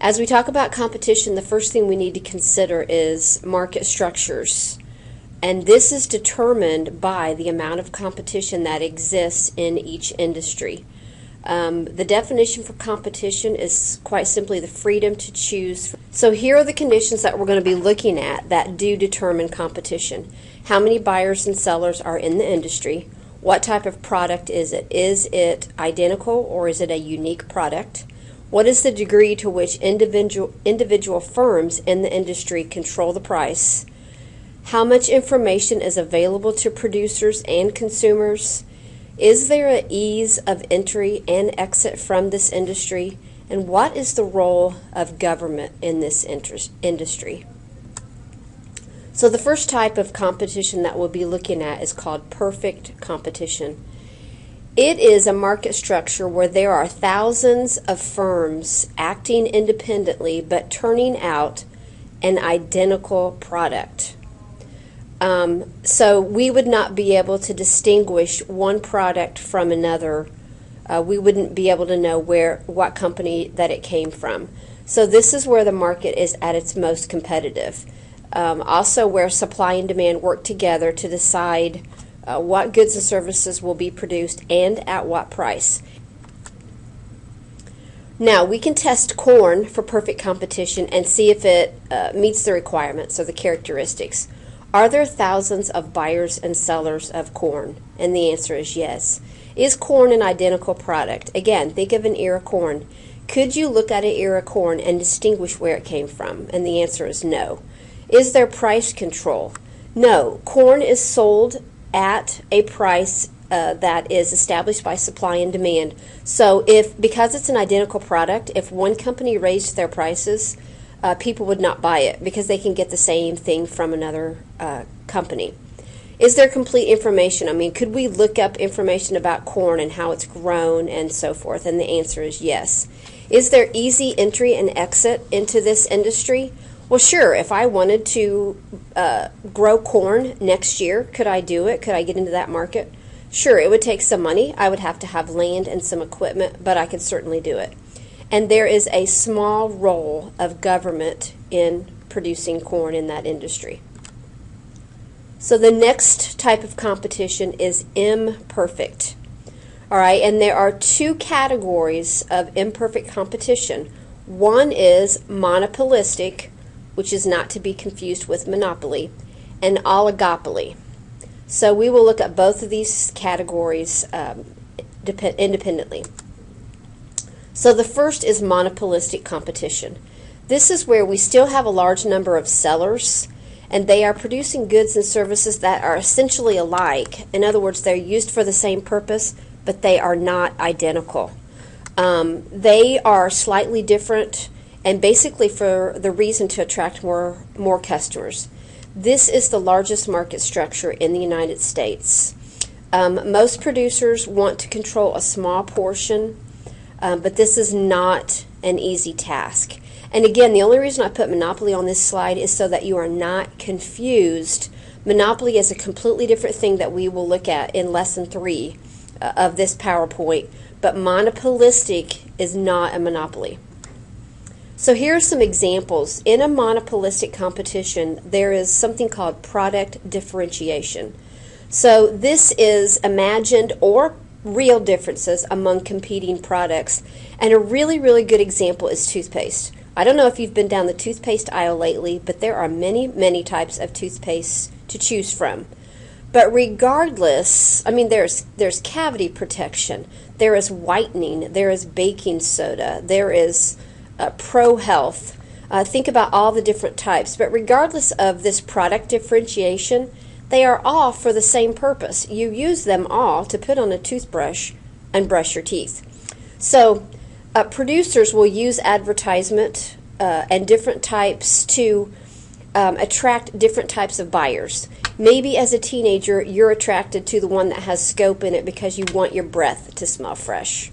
As we talk about competition, the first thing we need to consider is market structures. And this is determined by the amount of competition that exists in each industry. The definition for competition is quite simply the freedom to choose. So here are the conditions that we're going to be looking at that do determine competition. How many buyers and sellers are in the industry? What type of product is it? Is it identical or is it a unique product? What is the degree to which individual firms in the industry control the price? How much information is available to producers and consumers? Is there an ease of entry and exit from this industry? And what is the role of government in this industry? So the first type of competition that we'll be looking at is called perfect competition. It is a market structure where there are thousands of firms acting independently but turning out an identical product. So we would not be able to distinguish one product from another. We wouldn't be able to know what company that it came from. So this is where the market is at its most competitive. Also where supply and demand work together to decide what goods and services will be produced and at what price. Now, we can test corn for perfect competition and see if it meets the requirements or the characteristics. Are there thousands of buyers and sellers of corn? And the answer is yes. Is corn an identical product? Again, think of an ear of corn. Could you look at an ear of corn and distinguish where it came from? And the answer is no. Is there price control? No. Corn is sold at a price that is established by supply and demand. So because it's an identical product, if one company raised their prices, people would not buy it because they can get the same thing from another company. Is there complete information? I mean, could we look up information about corn and how it's grown and so forth? And the answer is yes. Is there easy entry and exit into this industry? Well, sure. If I wanted to grow corn next year, could I do it? Could I get into that market? Sure, it would take some money. I would have to have land and some equipment, but I could certainly do it. And there is a small role of government in producing corn in that industry. So the next type of competition is imperfect. All right, and there are two categories of imperfect competition. One is monopolistic, which is not to be confused with monopoly, and oligopoly. So we will look at both of these categories independently. So the first is monopolistic competition. This is where we still have a large number of sellers, and they are producing goods and services that are essentially alike. In other words, they're used for the same purpose, but they are not identical. They are slightly different, and basically for the reason to attract more customers. This is the largest market structure in the United States. Most producers want to control a small portion, but this is not an easy task. And again, the only reason I put monopoly on this slide is so that you are not confused. Monopoly is a completely different thing that we will look at in lesson 3 of this PowerPoint, but monopolistic is not a monopoly. So here are some examples. In a monopolistic competition, there is something called product differentiation. So this is imagined or real differences among competing products. And a really, really good example is toothpaste. I don't know if you've been down the toothpaste aisle lately, but there are many, many types of toothpaste to choose from. But regardless, I mean, there's cavity protection, there is whitening, there is baking soda, there is Pro Health. Think about all the different types. But regardless of this product differentiation, they are all for the same purpose. You use them all to put on a toothbrush and brush your teeth. So producers will use advertisement and different types to attract different types of buyers. Maybe as a teenager, you're attracted to the one that has scope in it because you want your breath to smell fresh.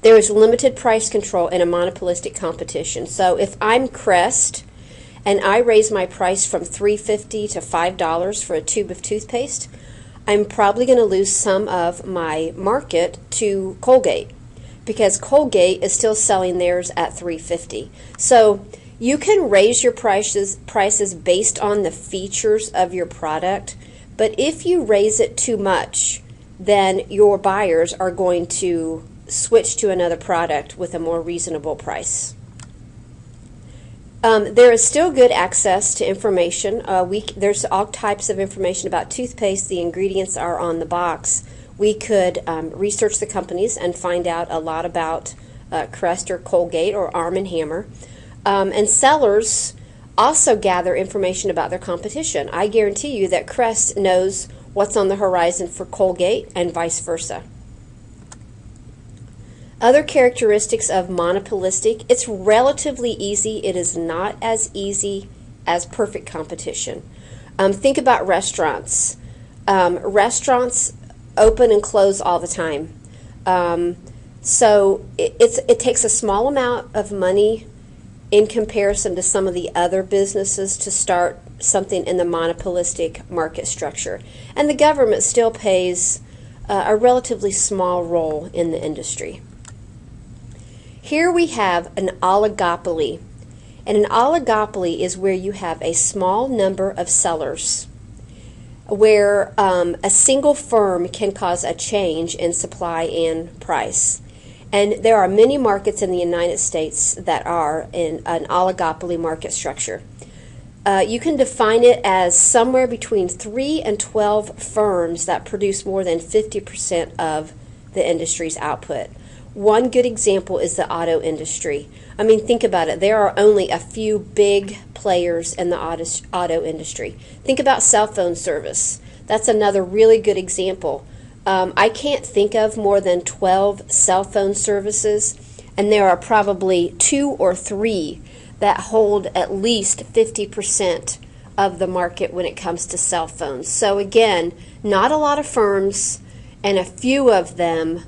There is limited price control in a monopolistic competition. So if I'm Crest and I raise my price from $3.50 to $5 for a tube of toothpaste, I'm probably going to lose some of my market to Colgate because Colgate is still selling theirs at $3.50. So you can raise your prices based on the features of your product, but if you raise it too much, then your buyers are going to switch to another product with a more reasonable price. There is still good access to information. There's all types of information about toothpaste. The ingredients are on the box. We could research the companies and find out a lot about Crest or Colgate or Arm & Hammer. And sellers also gather information about their competition. I guarantee you that Crest knows what's on the horizon for Colgate and vice versa. Other characteristics of monopolistic: it's relatively easy. It is not as easy as perfect competition. Think about restaurants. Restaurants open and close all the time. So it takes a small amount of money in comparison to some of the other businesses to start something in the monopolistic market structure. And the government still plays a relatively small role in the industry. Here we have an oligopoly. And an oligopoly is where you have a small number of sellers, where a single firm can cause a change in supply and price. And there are many markets in the United States that are in an oligopoly market structure. You can define it as somewhere between 3 and 12 firms that produce more than 50% of the industry's output. One good example is the auto industry. I mean, think about it. There are only a few big players in the auto industry. Think about cell phone service. That's another really good example. I can't think of more than 12 cell phone services, and there are probably 2 or 3 that hold at least 50% of the market when it comes to cell phones. So again, not a lot of firms, and a few of them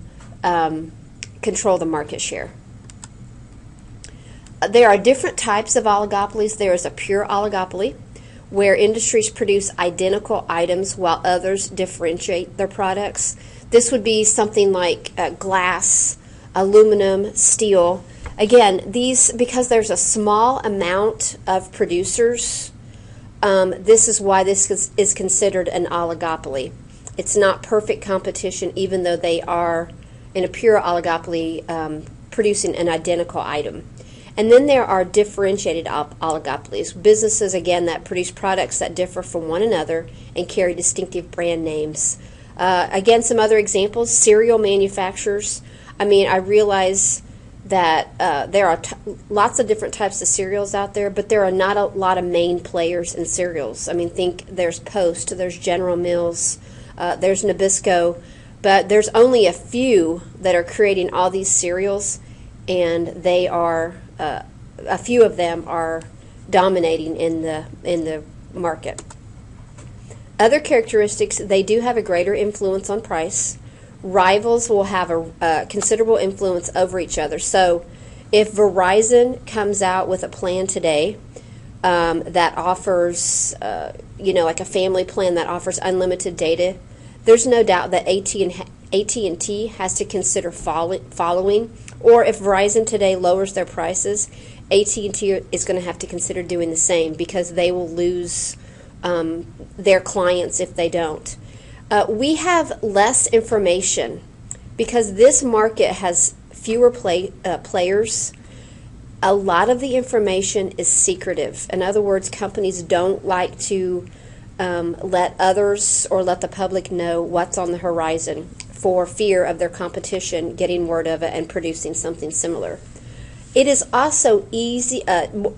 control the market share. There are different types of oligopolies. There is a pure oligopoly, where industries produce identical items while others differentiate their products. This would be something like glass, aluminum, steel. Again, these, because there's a small amount of producers, this is why this is considered an oligopoly. It's not perfect competition, even though they are, in a pure oligopoly, producing an identical item. And then there are differentiated oligopolies, businesses, again, that produce products that differ from one another and carry distinctive brand names. Again, some other examples: cereal manufacturers. I mean, I realize that there are lots of different types of cereals out there, but there are not a lot of main players in cereals. I mean, think there's Post, there's General Mills, there's Nabisco, but there's only a few that are creating all these cereals, and they are a few of them are dominating in the market. Other characteristics: they do have a greater influence on price. Rivals will have a considerable influence over each other. So if Verizon comes out with a plan today that offers, like a family plan that offers unlimited data, there's no doubt that AT&T has to consider following. Or if Verizon today lowers their prices, AT&T is going to have to consider doing the same, because they will lose their clients if they don't. We have less information because this market has fewer players. A lot of the information is secretive. In other words, companies don't like to let others or let the public know what's on the horizon, for fear of their competition getting word of it and producing something similar. It is also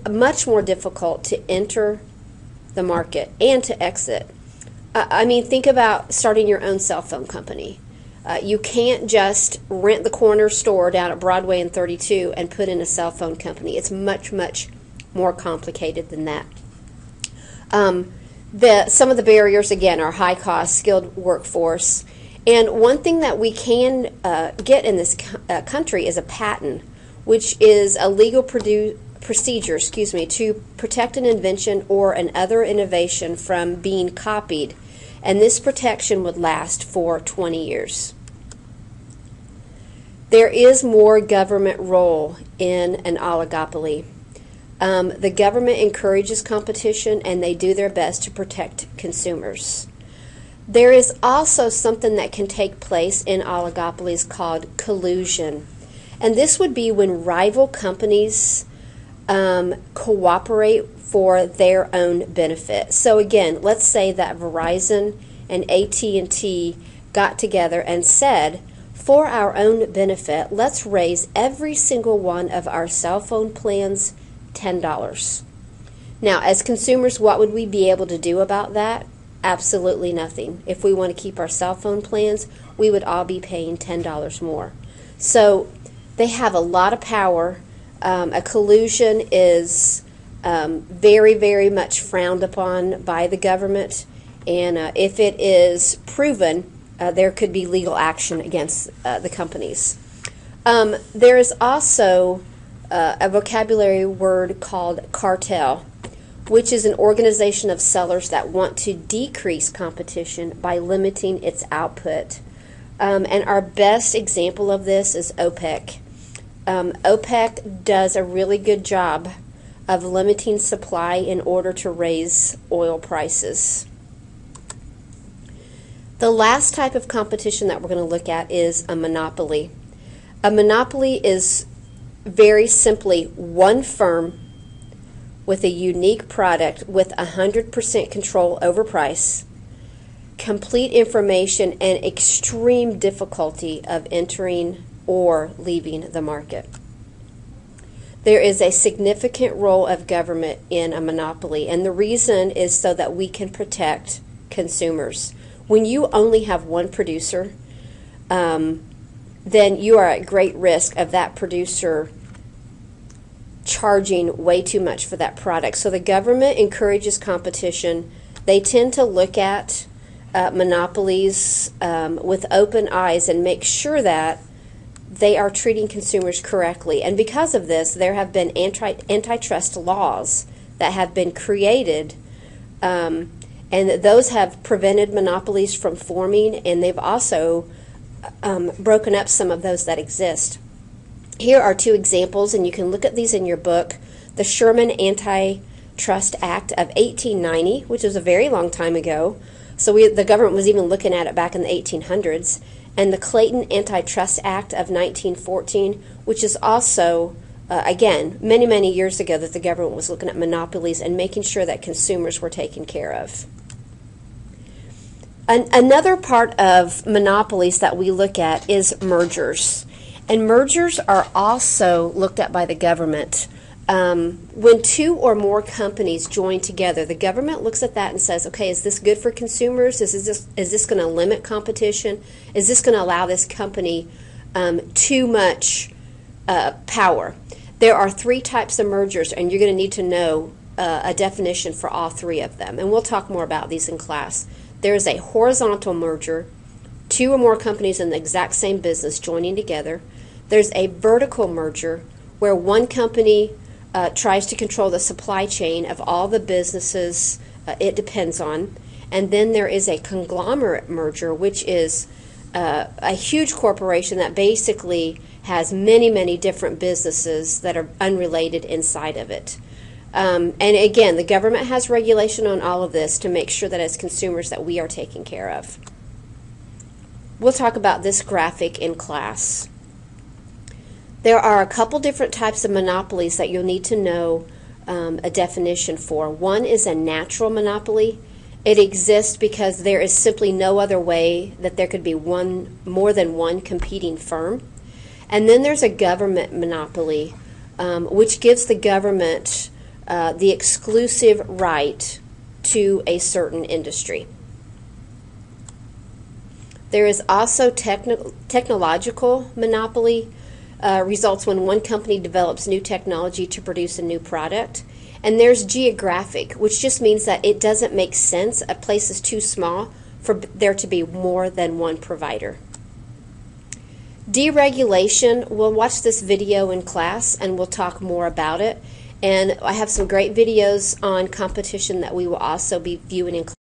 much more difficult to enter the market and to exit. I mean, think about starting your own cell phone company. You can't just rent the corner store down at Broadway and 32 and put in a cell phone company. It's much, much more complicated than that. Some of the barriers, again, are high cost, skilled workforce. And one thing that we can get in this country is a patent, which is a legal procedure, to protect an invention or an other innovation from being copied. And this protection would last for 20 years. There is more government role in an oligopoly. The government encourages competition and they do their best to protect consumers. There is also something that can take place in oligopolies called collusion. And this would be when rival companies cooperate for their own benefit. So again, let's say that Verizon and AT&T got together and said, for our own benefit, let's raise every single one of our cell phone plans $10. Now, as consumers, what would we be able to do about that? Absolutely nothing. If we want to keep our cell phone plans, we would all be paying $10 more. So they have a lot of power. A collusion is very, very much frowned upon by the government, and if it is proven, there could be legal action against the companies. There is also a vocabulary word called cartel, which is an organization of sellers that want to decrease competition by limiting its output. And our best example of this is OPEC. OPEC does a really good job of limiting supply in order to raise oil prices. The last type of competition that we're going to look at is a monopoly. A monopoly is very simply one firm with a unique product with 100% control over price, complete information, and extreme difficulty of entering or leaving the market. There is a significant role of government in a monopoly, and the reason is so that we can protect consumers. When you only have one producer, then you are at great risk of that producer charging way too much for that product. So the government encourages competition. They tend to look at monopolies with open eyes and make sure that they are treating consumers correctly. And because of this, there have been antitrust laws that have been created, and those have prevented monopolies from forming, and they've also broken up some of those that exist. Here are two examples, and you can look at these in your book. The Sherman Antitrust Act of 1890, which was a very long time ago. So the government was even looking at it back in the 1800s. And the Clayton Antitrust Act of 1914, which is also, again, many, many years ago that the government was looking at monopolies and making sure that consumers were taken care of. Another part of monopolies that we look at is mergers. And mergers are also looked at by the government. When two or more companies join together, the government looks at that and says, okay, is this good for consumers? Is this going to limit competition? Is this going to allow this company too much power? There are three types of mergers, and you're going to need to know a definition for all three of them. And we'll talk more about these in class. There is a horizontal merger, two or more companies in the exact same business joining together. There's a vertical merger where one company tries to control the supply chain of all the businesses it depends on. And then there is a conglomerate merger, which is a huge corporation that basically has many, many different businesses that are unrelated inside of it. And again, the government has regulation on all of this to make sure that as consumers that we are taken care of. We'll talk about this graphic in class. There are a couple different types of monopolies that you'll need to know a definition for. One is a natural monopoly. It exists because there is simply no other way that there could be more than one competing firm. And then there's a government monopoly, which gives the government the exclusive right to a certain industry. There is also technological monopoly. Results when one company develops new technology to produce a new product. And there's geographic, which just means that it doesn't make sense. A place is too small for there to be more than one provider. Deregulation, we'll watch this video in class and we'll talk more about it. And I have some great videos on competition that we will also be viewing in class.